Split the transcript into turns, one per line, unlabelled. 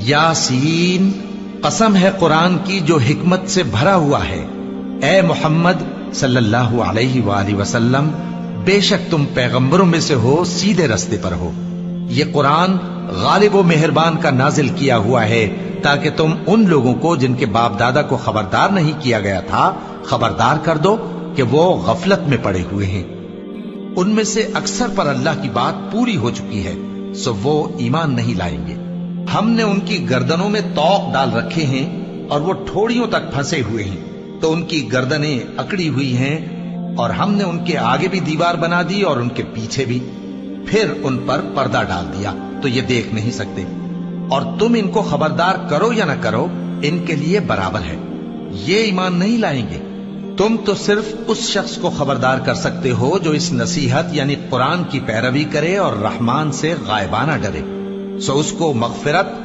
यासीन, कसम है कुरान की जो हिकमत से भरा हुआ है। ए मोहम्मद सल्लल्लाहु अलैहि वसल्लम, बेशक तुम पैगंबरों में से हो, सीधे रास्ते पर हो। ये कुरान गालिब व मेहरबान का नाजिल किया हुआ है ताकि तुम उन लोगों को जिनके बाप दादा को खबरदार नहीं किया गया था खबरदार कर दो कि वो गफलत में पड़े हुए हैं। उनमें से अक्सर पर अल्लाह की बात पूरी हो चुकी है, सो वो ईमान नहीं लाएंगे। हमने उनकी गर्दनों में तौक डाल रखे हैं और वो ठोड़ियों तक फंसे हुए हैं, तो उनकी गर्दनें अकड़ी हुई हैं, और हमने उनके आगे भी दीवार बना दी और उनके पीछे भी, फिर उन पर पर्दा डाल दिया तो ये देख नहीं सकते। और तुम इनको खबरदार करो या ना करो, इनके लिए बराबर है, ये ईमान नहीं लाएंगे। तुम तो सिर्फ उस शख्स को खबरदार कर सकते हो जो इस नसीहत यानी कुरान की पैरवी करे और रहमान से गायबाना डरे, सो उसको मगफिरत